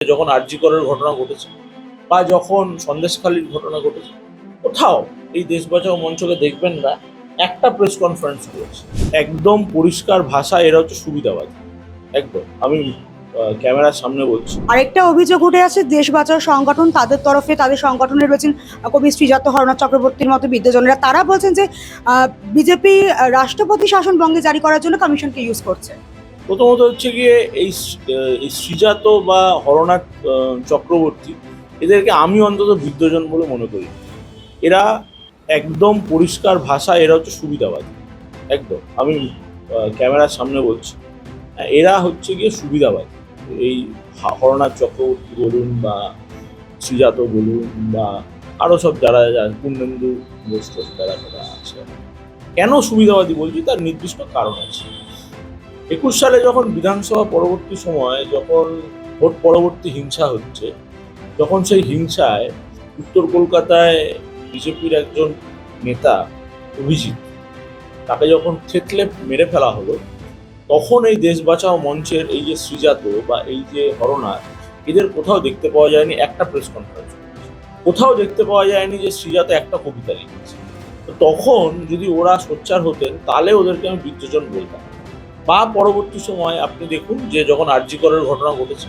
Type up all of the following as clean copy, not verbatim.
যখন আরজি করের ঘটনা ঘটেছে বা যখন সন্দেশখালির ঘটনা ঘটেছে, কোথাও এই দেশ বাঁচাও মঞ্চকে দেখবেন না একটা প্রেস কনফারেন্স করেছে। একদম পরিষ্কার ভাষা, এরা হচ্ছে সুবিধাবাদী। একদম আমি ক্যামেরার সামনে বলছি। আরেকটা অভিযোগ উঠে আছে, দেশ বাঁচাও সংগঠন তাদের তরফে, তাদের সংগঠনে রয়েছেন কবি শ্রীজাত হরনাথ চক্রবর্তীর মতো বিদ্যাজনেরা। তারা বলছেন যে বিজেপি রাষ্ট্রপতি শাসন বঙ্গে জারি করার জন্য কমিশনকে ইউজ করছে। প্রথমত হচ্ছে গিয়ে এই শ্রীজাত বা হরনাথ চক্রবর্তী, এদেরকে আমি অন্তত বিদ্যজন বলে মনে করি। এরা একদম পরিষ্কার ভাষা, এরা হচ্ছে সুবিধাবাদী। একদম আমি ক্যামেরার সামনে বলছি, এরা হচ্ছে গিয়ে সুবিধাবাদী। এই হরনাথ চক্রবর্তী বলুন বা শ্রীজাত বলুন বা আরও সব যারা পূর্ণেন্দু গোষ্ঠ যারা আছে, কেন সুবিধাবাদী বলছি তার নির্দিষ্ট কারণ আছে। 21 সালে যখন বিধানসভা পরবর্তী সময় যখন ভোট পরবর্তী হিংসা হচ্ছে, যখন সেই হিংসায় উত্তর কলকাতায় বিজেপির একজন নেতা অভিজিৎ, তাকে যখন থেতলে মেরে ফেলা হলো, তখন এই দেশ বাঁচাও মঞ্চের এই যে শ্রীজাত বা এই যে হরনাথ, এদের কোথাও দেখতে পাওয়া যায়নি একটা প্রেস কনফারেন্স, কোথাও দেখতে পাওয়া যায়নি যে শ্রীজাত একটা কবিতা লিখেছে। তো তখন যদি ওরা সোচ্চার হতেন তাহলে ওদেরকে আমি বিদ্যজন বলতাম। বা পরবর্তী সময় আপনি দেখুন যে যখন আরজি করের ঘটনা ঘটেছে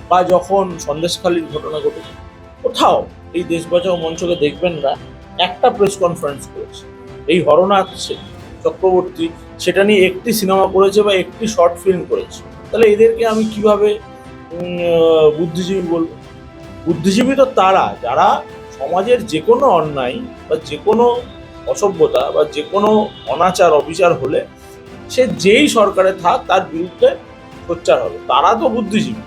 বা যখন সন্দেশখালির ঘটনা ঘটেছে, কোথাও এই দেশ বাঁচাও মঞ্চকে দেখবেন না একটা প্রেস কনফারেন্স করেছে। এই হরনাথ চক্রবর্তী সেটা নিয়ে একটি সিনেমা করেছে বা একটি শর্ট ফিল্ম করেছে। তাহলে এদেরকে আমি কিভাবে বুদ্ধিজীবী বলবো? বুদ্ধিজীবী তো তারা যারা সমাজের যে কোনো অন্যায় বা যে কোনো অসভ্যতা বা যে কোনো অনাচার অবিচার হলে সে যেই সরকারে থাক তার বিরুদ্ধে সোচ্চার হবে। তারা তো বুদ্ধিজীবী,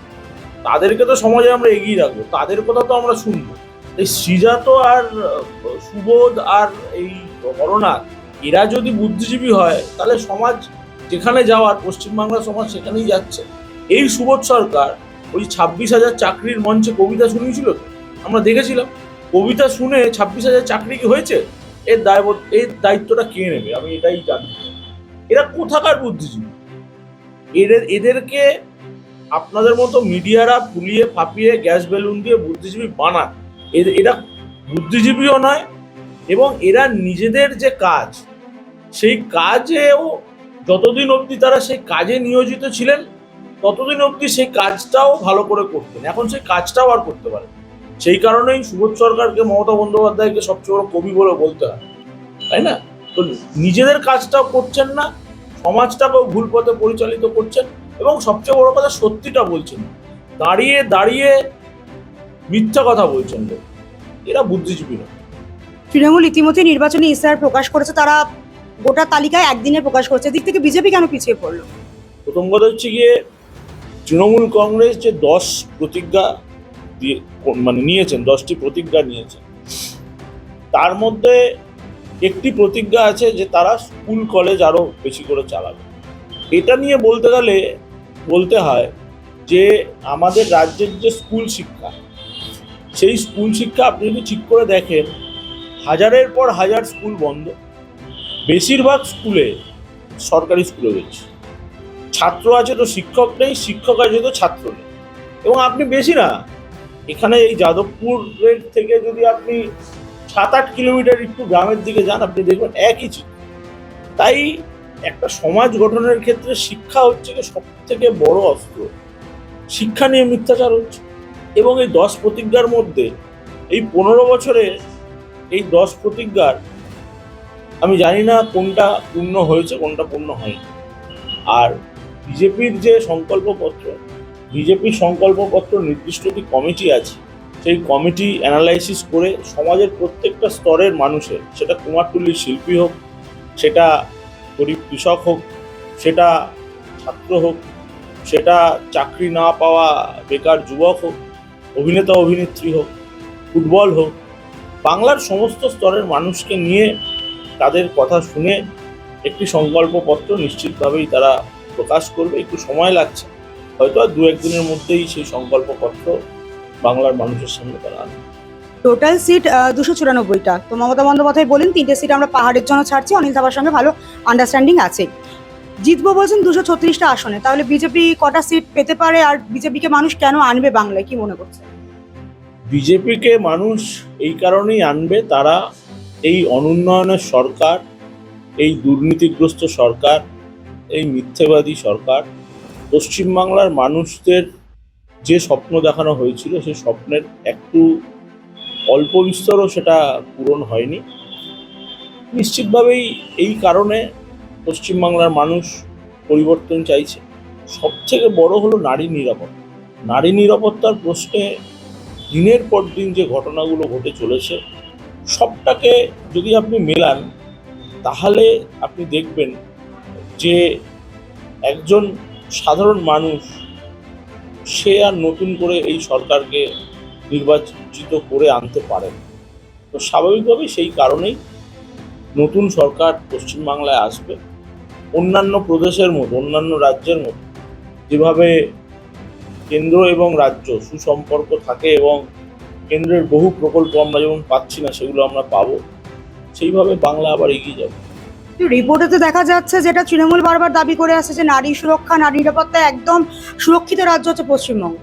তাদেরকে তো সমাজে আমরা এগিয়ে রাখবো, তাদের কথা তো আমরা শুনবো। এই শ্রীজাত আর সুবোধ আর এই হরনাথ, এরা যদি বুদ্ধিজীবী হয় তাহলে সমাজ যেখানে যাওয়ার, পশ্চিমবাংলার সমাজ সেখানেই যাচ্ছে। এই সুবোধ সরকার ওই 26,000 চাকরির মঞ্চে কবিতা শুনিয়েছিল, আমরা দেখেছিলাম। কবিতা শুনে 26,000 চাকরি কি হয়েছে? এর দায়িত্বটা কে নেবে? আমি এটাই জানি। এরা কোথাকার বুদ্ধিজীবী? এদেরকে আপনাদের মতো মিডিয়ারা ফুলিয়ে ফাঁপিয়ে গ্যাস বেলুন দিয়ে বুদ্ধিজীবী বানান। এরা বুদ্ধিজীবীও নয়, এবং এরা নিজেদের যে কাজ, সেই কাজেও যতদিন অবধি তারা সেই কাজে নিয়োজিত ছিলেন ততদিন অবধি সেই কাজটাও ভালো করে করতেন। এখন সেই কাজটাও আর করতে পারে। সেই কারণেই সুবোধ সরকারকে, মমতা বন্দ্যোপাধ্যায়কে সবচেয়ে বড় কবি বলে বলতে হয়, তাই না? তো নিজেদের কাজটাও করছেন না, সমাজটাকেও ভুল পথে পরিচালিত করছেন, এবং সবচেয়ে বড় কথা সত্যিটা বলছেন, দাঁড়িয়ে দাঁড়িয়ে মিথ্যা কথা বলছেন। এরা বুদ্ধিজীবী নয়। তৃণমূল ইতিমধ্যে নির্বাচনী ইস্তাহার প্রকাশ করেছে, তারা গোটা তালিকায় একদিনে প্রকাশ করেছে। দিক থেকে বিজেপি কেন পিছিয়ে পড়লো? প্রথম কথা হচ্ছে গিয়ে তৃণমূল কংগ্রেস যে 10 প্রতিজ্ঞা দিয়ে নিয়েছেন, 10টি প্রতিজ্ঞা নিয়েছেন, তার মধ্যে একটি প্রতিজ্ঞা আছে যে তারা স্কুল কলেজ আরো বেশি করে চালাবে। এটা নিয়ে বলতে গেলে বলতে হয় যে আমাদের রাজ্যের যে স্কুল শিক্ষা, সেই স্কুল শিক্ষা আপনি যদি ঠিক করে দেখেন, হাজারের পর হাজার স্কুল বন্ধ। বেশিরভাগ স্কুলে সরকারি স্কুলে রয়েছে, ছাত্র আছে তো শিক্ষক নেই, শিক্ষক আছে তো ছাত্র নেই। এবং আপনি বেশি না, এখানে এই যাদবপুরের থেকে যদি আপনি 7-8 কিলোমিটার একটু গ্রামের দিকে যান, আপনি দেখবেন একই চিত্র। তাই একটা সমাজ গঠনের ক্ষেত্রে শিক্ষা হচ্ছে সব থেকে বড় অস্ত্র। শিক্ষা নিয়ে মিথ্যাচার হচ্ছে, এবং এই 10 প্রতিজ্ঞার মধ্যে এই 15 বছরে এই 10 প্রতিজ্ঞার আমি জানি না কোনটা পূর্ণ হয়েছে কোনটা পূর্ণ হয়নি। আর বিজেপির যে সংকল্পপত্র নির্দিষ্ট একটি কমিটি আছে, সেই কমিটি অ্যানালাইসিস করে সমাজের প্রত্যেকটা স্তরের মানুষের, সেটা কুমারটুলির শিল্পী হোক, সেটা গরিব কৃষক হোক, সেটা ছাত্র হোক, সেটা চাকরি না পাওয়া বেকার যুবক হোক, অভিনেতা অভিনেত্রী হোক, ফুটবল হোক, বাংলার সমস্ত স্তরের মানুষকে নিয়ে তাদের কথা শুনে একটি সংকল্পপত্র নিশ্চিতভাবেই তারা প্রকাশ করবে। একটু সময় লাগছে, হয়তো আর 2-1 দিনের মধ্যেই সেই সংকল্পপত্র বাংলার মানুষের সামনে তারা আনবে। টোটাল সিট 294টা। তো মমতা বন্দ্যোপাধ্যায় বলেন 3টে সিট আমরা পাহাড়ের জন্য ছাড়ছি। অনিল থাপার সঙ্গে ভালো আন্ডারস্ট্যান্ডিং আছে। জিতবো বলছেন 236টা আসনে, তাহলে বিজেপি কটা সিট পেতে পারে আর বিজেপিকে মানুষ কেন আনবে বাংলায়, কি মনে করছে? বিজেপিকে মানুষ এই কারণেই আনবে, তারা এই অনুন্নয়নের সরকার, এই দুর্নীতিগ্রস্ত সরকার, এই মিথ্যেবাদী সরকার পশ্চিমবাংলার মানুষদের যে স্বপ্ন দেখানো হয়েছিল সেই স্বপ্নের একটু অল্প বিস্তরও সেটা পূরণ হয়নি। নিশ্চিতভাবেই এই কারণে পশ্চিমবাংলার মানুষ পরিবর্তন চাইছে। সবথেকে বড় হলো নারী নিরাপত্তা। নারী নিরাপত্তার প্রশ্নে দিনের পর দিন যে ঘটনাগুলো ঘটে চলেছে, সবটাকে যদি আপনি মেলান তাহলে আপনি দেখবেন যে একজন সাধারণ মানুষ সে আর নতুন করে এই সরকারকে নির্বাচিত করে আনতে পারে না। তো স্বাভাবিকভাবেই সেই কারণেই নতুন সরকার পশ্চিমবাংলায় আসবে। অন্যান্য প্রদেশের মতো, অন্যান্য রাজ্যের মতো যেভাবে কেন্দ্র এবং রাজ্য সুসম্পর্ক থাকে এবং কেন্দ্রের বহু প্রকল্প আমরা যেমন পাচ্ছি না সেগুলো আমরা পাবো, সেইভাবে বাংলা আবার এগিয়ে যাবে। রিপোর্টে তো দেখা যাচ্ছে, যেটা তৃণমূল বারবার দাবি করে আসছে, যে নারী সুরক্ষা, নারী নিরাপত্তা একদম সুরক্ষিত রাজ্য হচ্ছে পশ্চিমবঙ্গ।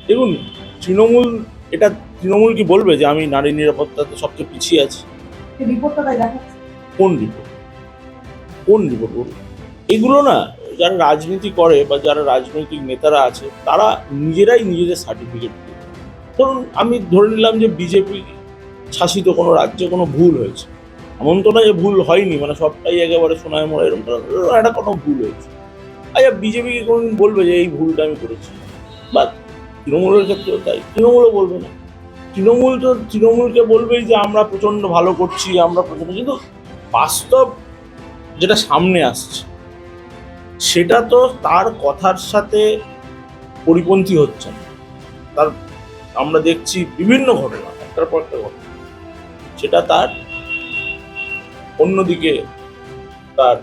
দেখুন, তৃণমূল কি বলবে যে আমি নারী নিরাপত্তাতে সবচেয়ে পিছিয়ে আছি? রিপোর্টটা তাই দেখাচ্ছে। কোন রিপোর্ট বলুন? এগুলো না, যারা রাজনীতি করে বা যারা রাজনৈতিক নেতারা আছে তারা নিজেরাই নিজেদের সার্টিফিকেট দিয়ে। ধরুন আমি ধরে নিলাম যে বিজেপি শাসিত কোনো রাজ্যে কোনো ভুল হয়েছে, এমন তো না যে ভুল হয়নি, মানে সবটাই একেবারে সোনায় মোড়া এরকম একটা কোনো ভুল হয়েছে। আচ্ছা, বিজেপিকে কোনোদিন বলবে যে এই ভুলটা আমি করেছি? বা তৃণমূলের ক্ষেত্রেও তাই, তৃণমূলও বলবে না। তৃণমূলকে বলবেই যে আমরা প্রচণ্ড ভালো করছি, আমরা প্রচণ্ড, কিন্তু বাস্তব যেটা সামনে আসছে সেটা তো তার কথার সাথে পরিপন্থী হচ্ছে না। তার আমরা দেখছি বিভিন্ন ঘটনা, একটার পর একটা ঘটনা, সেটা তার অন্যদিকে তার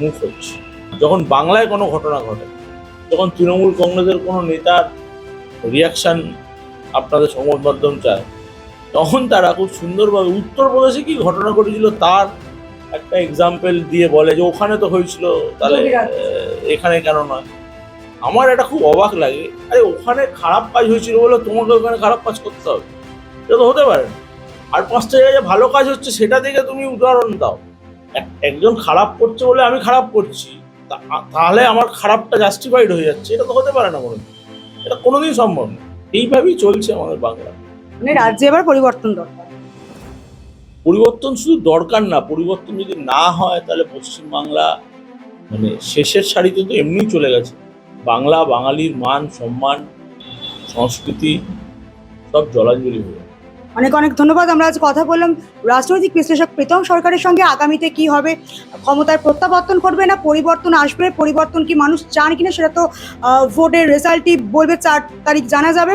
মুখ হচ্ছে। যখন বাংলায় কোনো ঘটনা ঘটে, যখন তৃণমূল কংগ্রেসের কোনো নেতার রিয়াকশন আপনাদের সংবাদ মাধ্যম চায়, তখন তারা খুব সুন্দরভাবে উত্তরপ্রদেশে কি ঘটনা ঘটেছিল তার একটা এক্সাম্পল দিয়ে বলে যে ওখানে তো হয়েছিল, তাহলে এখানে কেন নয়? আমার এটা খুব অবাক লাগে। আরে ওখানে খারাপ কাজ হয়েছিল বলে তোমাকে ওখানে খারাপ কাজ করতে হবে? এটা তো হতে পারে না। আর 5টা জায়গায় ভালো কাজ হচ্ছে সেটা দেখে তুমি উদাহরণ দাও। একজন খারাপ করছে বলে আমি খারাপ করছি, তাহলে আমার খারাপটা জাস্টিফাইড হয়ে যাচ্ছে? এটা তো হতে পারে না কোনোদিন, এটা কোনোদিন সম্ভব না। এইভাবেই চলছে আমাদের বাংলা। মানে রাজ্যে এবার পরিবর্তন দরকার। পরিবর্তন শুধু দরকার না, পরিবর্তন যদি না হয় তাহলে পশ্চিমবাংলা মানে শেষের সারিতে তো এমনিই চলে গেছে। বাংলা, বাঙালির মান সম্মান, সংস্কৃতি সব জলাঞ্জলি হয়ে যাবে। অনেক অনেক ধন্যবাদ। আমরা আজ কথা বললাম রাজনৈতিক বিশ্লেষক প্রীতম সরকারের সঙ্গে। আগামীতে কি হবে, ক্ষমতার প্রত্যাবর্তন করবে না পরিবর্তন আসবে, পরিবর্তন কি মানুষ চান কিনা সেটা তো ভোটের রেজাল্টই বলবে, 4 তারিখ জানা যাবে।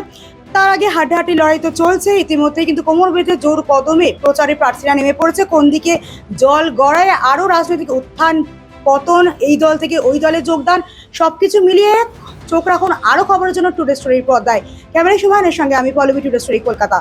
তার আগে হাড্ডাহাড্ডি লড়াই তো চলছে ইতিমধ্যেই, কিন্তু কোমর বেঁধে জোর কদমে প্রচারে প্রার্থীরা নেমে পড়েছে। কোন দিকে জল গড়ায়, আরও রাজনৈতিক উত্থান পতন, এই দল থেকে ওই দলে যোগদান, সবকিছু মিলিয়ে চোখ রাখুন আরও খবরের জন্য টুডে স্টোরির পর্দায়। ক্যামেরায় শুভানের সঙ্গে আমি পল্লবী, টুডে স্টোরি, কলকাতা।